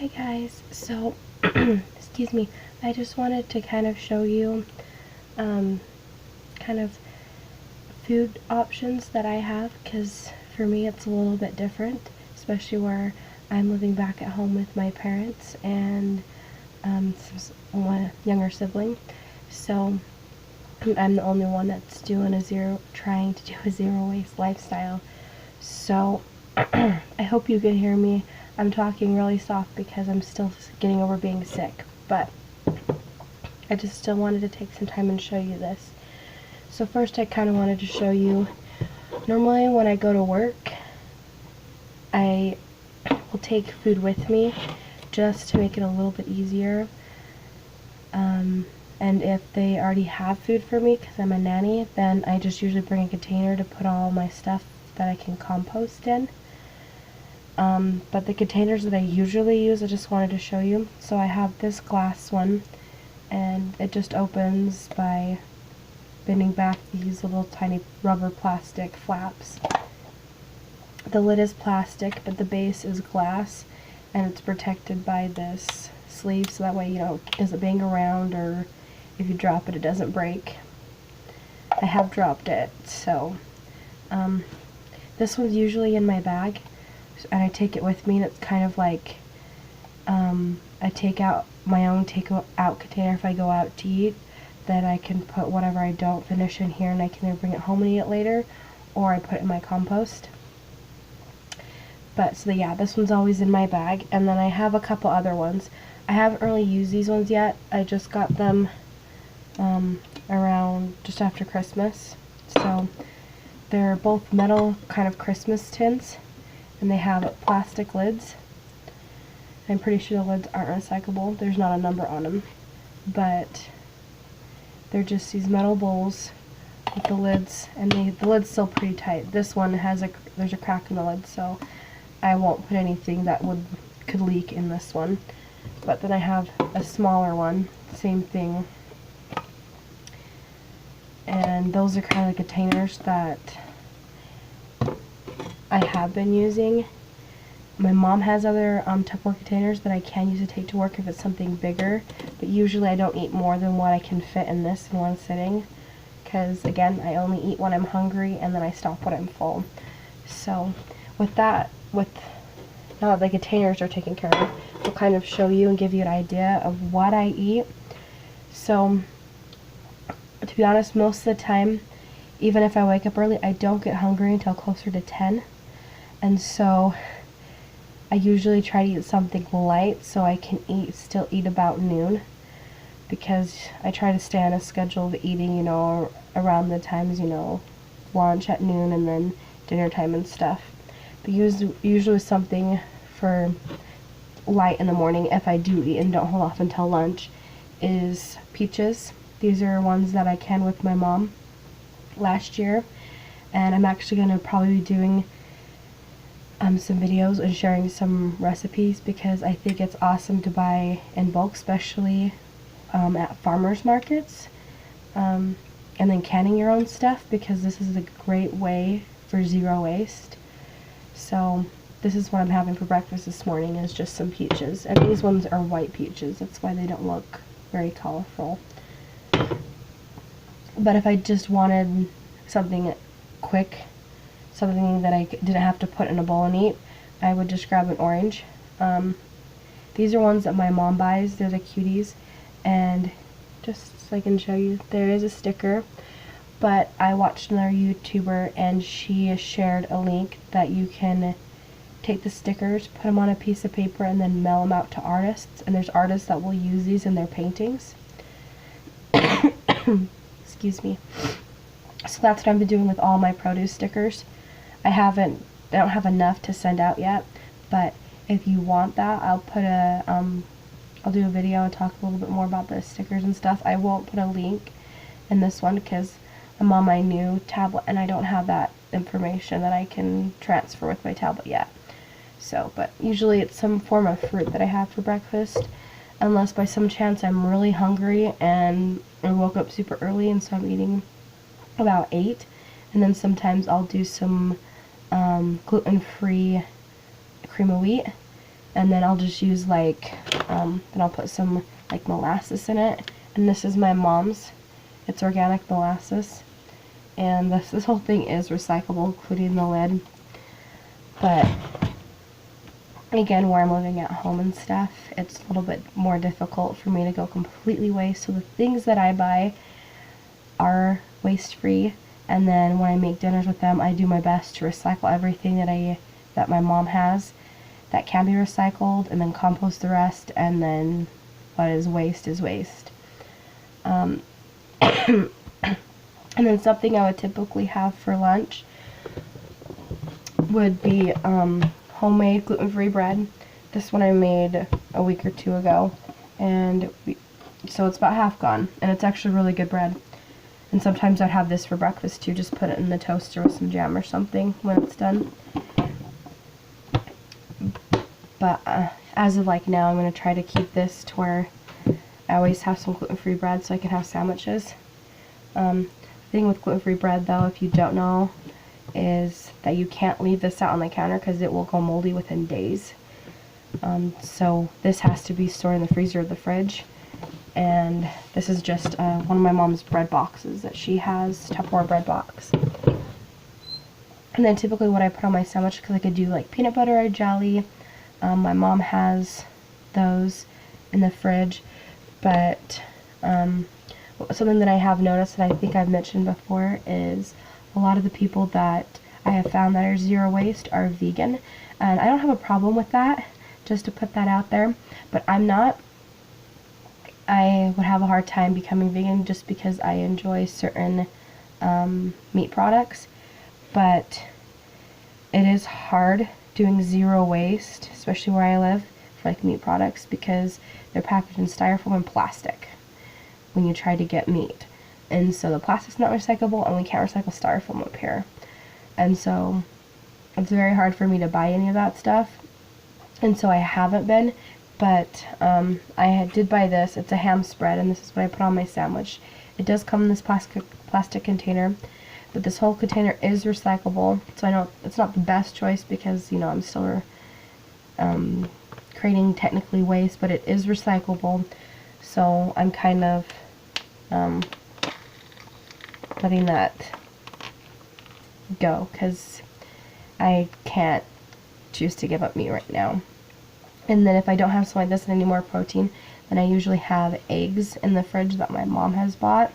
Hi guys, so excuse me, I just wanted to kind of show you kind of food options that I have, because for me it's a little bit different, especially where I'm living back at home with my parents and one younger sibling. So I'm the only one that's trying to do a zero waste lifestyle. So I hope you can hear me. I'm talking really soft because I'm still getting over being sick, but I just still wanted to take some time and show you this. So first I kind of wanted to show you, normally when I go to work, I will take food with me just to make it a little bit easier. And if they already have food for me, because I'm a nanny, then I just usually bring a container to put all my stuff that I can compost in. But the containers that I usually use, I just wanted to show you. So I have this glass one, and it just opens by bending back these little tiny rubber plastic flaps. The lid is plastic, but the base is glass, and it's protected by this sleeve, so that way, it doesn't bang around, or if you drop it, it doesn't break. I have dropped it, so this one's usually in my bag, and I take it with me, and it's kind of like I take out my own take-out container if I go out to eat, that I can put whatever I don't finish in here, and I can either bring it home and eat it later, or I put it in my compost. But so yeah, this one's always in my bag, and then I have a couple other ones. I haven't really used these ones yet. I just got them around just after Christmas. So they're both metal kind of Christmas tins, and they have plastic lids. I'm pretty sure the lids aren't recyclable. There's not a number on them, but they're just these metal bowls with the lids, and the lid's still pretty tight. This one there's a crack in the lid, so I won't put anything that could leak in this one. But then I have a smaller one, same thing. And those are kind of the containers that I have been using. My mom has other Tupperware containers that I can use to take to work if it's something bigger, but usually I don't eat more than what I can fit in this in one sitting, because again, I only eat when I'm hungry and then I stop when I'm full. So now that the containers are taken care of, I'll kind of show you and give you an idea of what I eat. So to be honest, most of the time, even if I wake up early, I don't get hungry until closer to 10, and so I usually try to eat something light so I can still eat about noon, because I try to stay on a schedule of eating, around the times, lunch at noon and then dinner time and stuff. But usually something for light in the morning, if I do eat and don't hold off until lunch, is peaches. These are ones that I canned with my mom last year, and I'm actually going to probably be doing some videos and sharing some recipes, because I think it's awesome to buy in bulk, especially at farmers markets, and then canning your own stuff, because this is a great way for zero waste. So this is what I'm having for breakfast this morning, is just some peaches, and these ones are white peaches, that's why they don't look very colorful. But if I just wanted something quick, something that I didn't have to put in a bowl and eat, I would just grab an orange. These are ones that my mom buys. They're the cuties, and just so I can show you, there is a sticker, but I watched another YouTuber and she shared a link that you can take the stickers, put them on a piece of paper, and then mail them out to artists, and there's artists that will use these in their paintings. Excuse me. So that's what I've been doing with all my produce stickers. I don't have enough to send out yet, but if you want that, I'll do a video and talk a little bit more about the stickers and stuff. I won't put a link in this one because I'm on my new tablet and I don't have that information that I can transfer with my tablet yet. So, but usually it's some form of fruit that I have for breakfast, unless by some chance I'm really hungry and I woke up super early, and so I'm eating about 8, and then sometimes I'll do some gluten-free cream of wheat, and then I'll just use like, then I'll put some like molasses in it, and this is my mom's. It's organic molasses, and this whole thing is recyclable, including the lid. But again, where I'm living at home and stuff, it's a little bit more difficult for me to go completely waste. So the things that I buy are waste free, and then when I make dinners with them, I do my best to recycle everything that my mom has that can be recycled, and then compost the rest, and then what is waste is waste. And then something I would typically have for lunch would be homemade gluten-free bread. This one I made a week or two ago, and so it's about half gone, and it's actually really good bread. And sometimes I'd have this for breakfast too, just put it in the toaster with some jam or something when it's done. But as of like now, I'm going to try to keep this to where I always have some gluten-free bread so I can have sandwiches. The thing with gluten-free bread though, if you don't know, is that you can't leave this out on the counter because it will go moldy within days. So this has to be stored in the freezer or the fridge. And this is just one of my mom's bread boxes that she has, Tupperware bread box. And then typically what I put on my sandwich, because I could do like peanut butter or jelly. My mom has those in the fridge, but something that I have noticed that I think I've mentioned before is a lot of the people that I have found that are zero waste are vegan, and I don't have a problem with that, just to put that out there, but I'm not. I would have a hard time becoming vegan just because I enjoy certain meat products, but it is hard doing zero waste, especially where I live, for like meat products, because they're packaged in styrofoam and plastic when you try to get meat. And so the plastic's not recyclable, and we can't recycle styrofoam up here. And so it's very hard for me to buy any of that stuff. And so I haven't been, but I did buy this. It's a ham spread, and this is what I put on my sandwich. It does come in this plastic container, but this whole container is recyclable. So I know it's not the best choice because, you know, I'm still creating technically waste, but it is recyclable. So I'm kind of letting that go because I can't choose to give up meat right now. And then if I don't have something like this and any more protein, then I usually have eggs in the fridge that my mom has bought,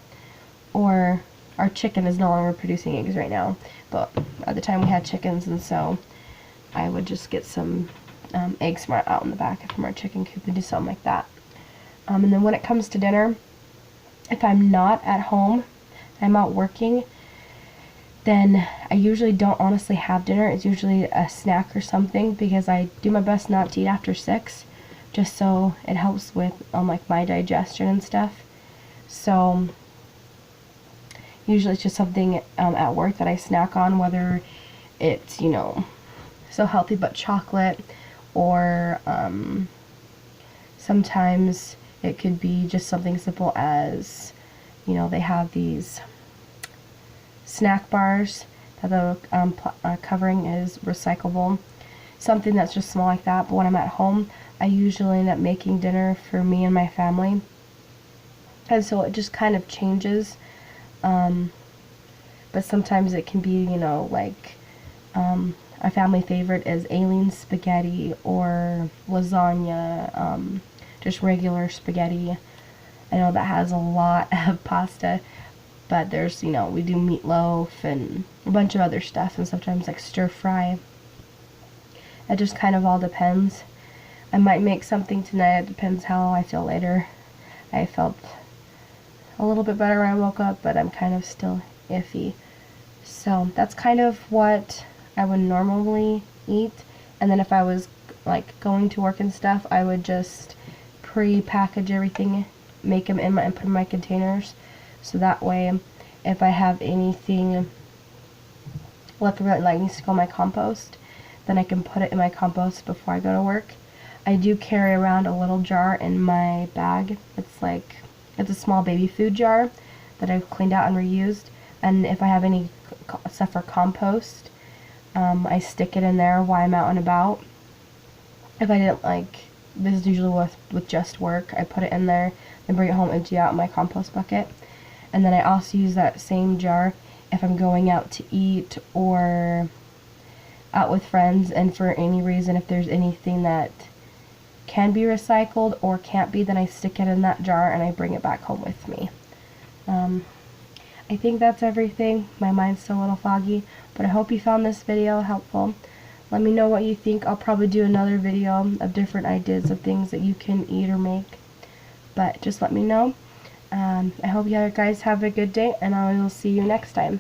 or our chicken is no longer producing eggs right now, but at the time we had chickens, and so I would just get some eggs from out in the back from our chicken coop and do something like that. And then when it comes to dinner, if I'm not at home, I'm out working, then I usually don't honestly have dinner. It's usually a snack or something, because I do my best not to eat after 6, just so it helps with like my digestion and stuff. So usually it's just something at work that I snack on, whether it's, you know, so healthy but chocolate, or sometimes it could be just something simple as, you know, they have these snack bars that the covering is recyclable. Something that's just small like that. But when I'm at home, I usually end up making dinner for me and my family. And so it just kind of changes. But sometimes it can be, you know, like a family favorite is Aileen spaghetti or lasagna, just regular spaghetti. I know that has a lot of pasta, but there's, you know, we do meatloaf and a bunch of other stuff, and sometimes like stir fry. It just kind of all depends. I might make something tonight. It depends how I feel later. I felt a little bit better when I woke up, but I'm kind of still iffy. So that's kind of what I would normally eat. And then if I was like going to work and stuff, I would just pre-package everything, make them and put in my containers. So that way, if I have anything left over that like needs to go in my compost, then I can put it in my compost before I go to work. I do carry around a little jar in my bag. It's a small baby food jar that I've cleaned out and reused. And if I have any stuff for compost, I stick it in there while I'm out and about. if I didn't like, this is usually with just work, I put it in there, then bring it home, empty out my compost bucket. And then I also use that same jar if I'm going out to eat or out with friends, and for any reason, if there's anything that can be recycled or can't be, then I stick it in that jar and I bring it back home with me. I think that's everything. My mind's still a little foggy, but I hope you found this video helpful. Let me know what you think. I'll probably do another video of different ideas of things that you can eat or make, but just let me know. I hope you guys have a good day, and I will see you next time.